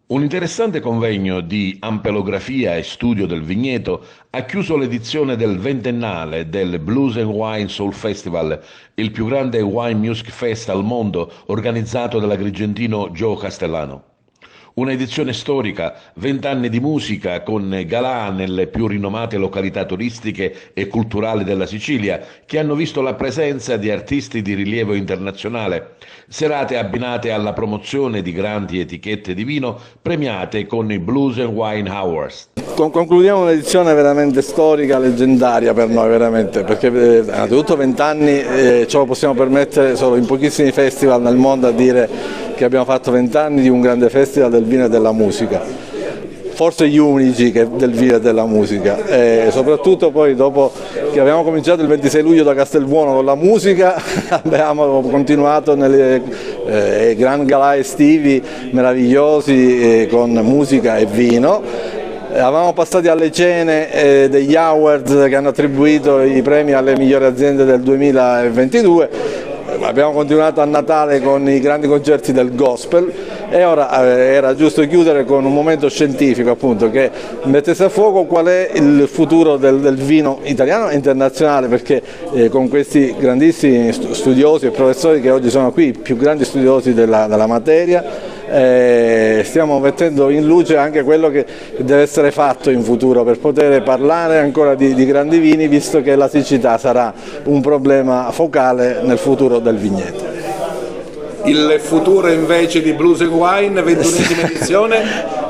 Un interessante convegno di ampelografia e studio del vigneto ha chiuso l'edizione del ventennale del Blues and Wine Soul Festival, il più grande wine music fest al mondo organizzato dall'agrigentino Joe Castellano. Una edizione storica, 20 anni di musica con galà nelle più rinomate località turistiche e culturali della Sicilia, che hanno visto la presenza di artisti di rilievo internazionale, serate abbinate alla promozione di grandi etichette di vino premiate con i Blues and Wine Awards. Concludiamo un'edizione veramente storica, leggendaria per noi veramente, perché innanzitutto 20 anni ce lo possiamo permettere solo in pochissimi festival nel mondo a dire che abbiamo fatto 20 anni di un grande festival del vino e della musica, forse gli unici del vino e della musica, e soprattutto poi dopo che abbiamo cominciato il 26 luglio da Castelbuono con la musica abbiamo continuato nelle gran galà estivi meravigliosi con musica e vino. Avevamo passati alle cene degli Awards che hanno attribuito i premi alle migliori aziende del 2022. Abbiamo continuato a Natale con i grandi concerti del gospel e ora era giusto chiudere con un momento scientifico, appunto, che mettesse a fuoco qual è il futuro del vino italiano e internazionale, perché con questi grandissimi studiosi e professori che oggi sono qui, i più grandi studiosi della materia, stiamo mettendo in luce anche quello che deve essere fatto in futuro per poter parlare ancora di grandi vini, visto che la siccità sarà un problema focale nel futuro del vigneto. Il futuro invece di Blues and Wine, 21esima edizione?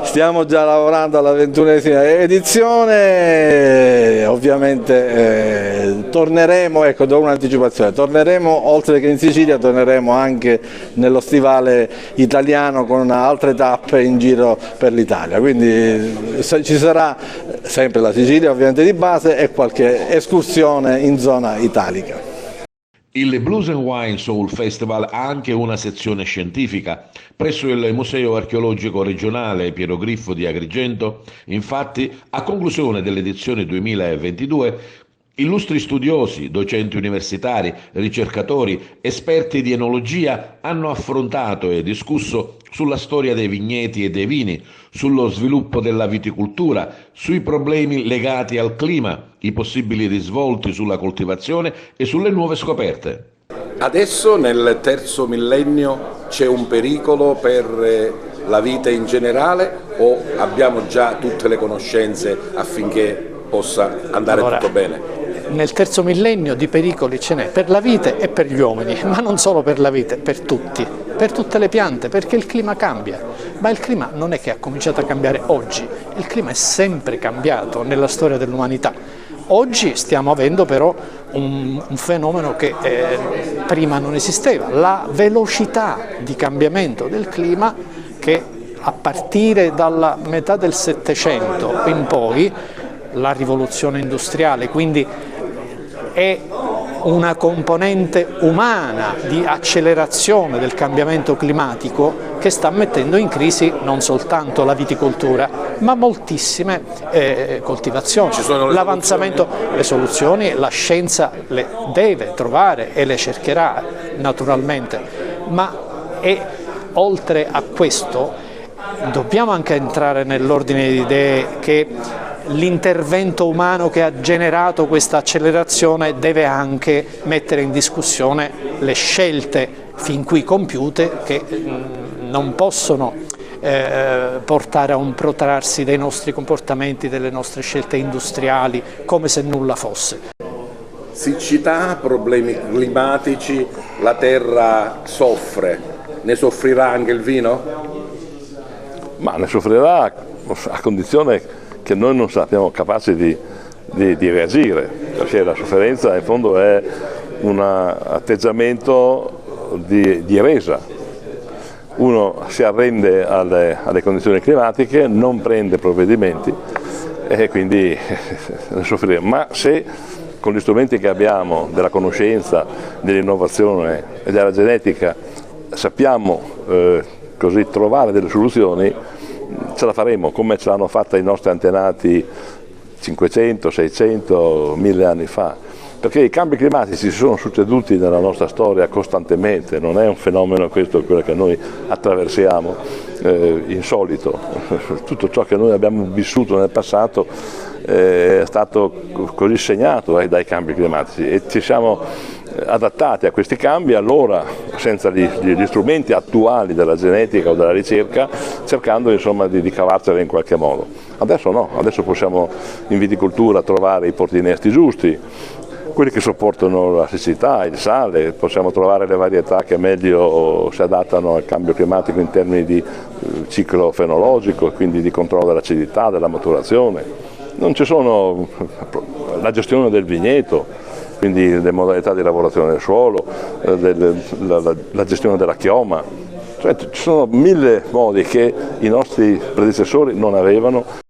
Stiamo già lavorando alla 21esima edizione, ovviamente torneremo, ecco, do un'anticipazione, torneremo oltre che in Sicilia, torneremo anche nello stivale italiano con altre tappe in giro per l'Italia, quindi ci sarà sempre la Sicilia ovviamente di base e qualche escursione in zona italica. Il Blues and Wine Soul Festival ha anche una sezione scientifica. Presso il Museo Archeologico Regionale Piero Griffo di Agrigento, infatti, a conclusione dell'edizione 2022, illustri studiosi, docenti universitari, ricercatori, esperti di enologia hanno affrontato e discusso sulla storia dei vigneti e dei vini, sullo sviluppo della viticoltura, sui problemi legati al clima, i possibili risvolti sulla coltivazione e sulle nuove scoperte. Adesso nel terzo millennio c'è un pericolo per la vita in generale o abbiamo già tutte le conoscenze affinché possa andare tutto bene? Nel terzo millennio di pericoli ce n'è per la vite e per gli uomini, ma non solo per la vite, per tutti, per tutte le piante, perché il clima cambia, ma il clima non è che ha cominciato a cambiare oggi, il clima è sempre cambiato nella storia dell'umanità. Oggi stiamo avendo però un fenomeno che prima non esisteva, la velocità di cambiamento del clima che a partire dalla metà del Settecento in poi, la rivoluzione industriale, quindi è una componente umana di accelerazione del cambiamento climatico che sta mettendo in crisi non soltanto la viticoltura, ma moltissime coltivazioni. L'avanzamento, le soluzioni la scienza le deve trovare e le cercherà naturalmente, ma oltre a questo dobbiamo anche entrare nell'ordine di idee che l'intervento umano che ha generato questa accelerazione deve anche mettere in discussione le scelte fin qui compiute che non possono portare a un protrarsi dei nostri comportamenti, delle nostre scelte industriali, come se nulla fosse. Siccità, problemi climatici, la terra soffre, ne soffrirà anche il vino? Ma ne soffrirà a condizione che noi non sappiamo capaci di reagire, perché la sofferenza in fondo è un atteggiamento di resa. Uno si arrende alle condizioni climatiche, non prende provvedimenti e quindi ne soffrirà. Ma se con gli strumenti che abbiamo della conoscenza, dell'innovazione e della genetica sappiamo così trovare delle soluzioni, ce la faremo come ce l'hanno fatta i nostri antenati 500, 600, 1000 anni fa, perché i cambi climatici si sono succeduti nella nostra storia costantemente, non è un fenomeno questo quello che noi attraversiamo insolito. Tutto ciò che noi abbiamo vissuto nel passato è stato così segnato dai cambi climatici e ci siamo adattati a questi cambi, allora senza gli strumenti attuali della genetica o della ricerca, cercando insomma di cavarcela in qualche modo. Adesso no, adesso possiamo in viticoltura trovare i portinesti giusti, quelli che sopportano la siccità, il sale, possiamo trovare le varietà che meglio si adattano al cambio climatico in termini di ciclo fenologico, quindi di controllo dell'acidità, della maturazione. Non ci sono la gestione del vigneto, quindi le modalità di lavorazione del suolo, la gestione della chioma, cioè ci sono 1000 modi che i nostri predecessori non avevano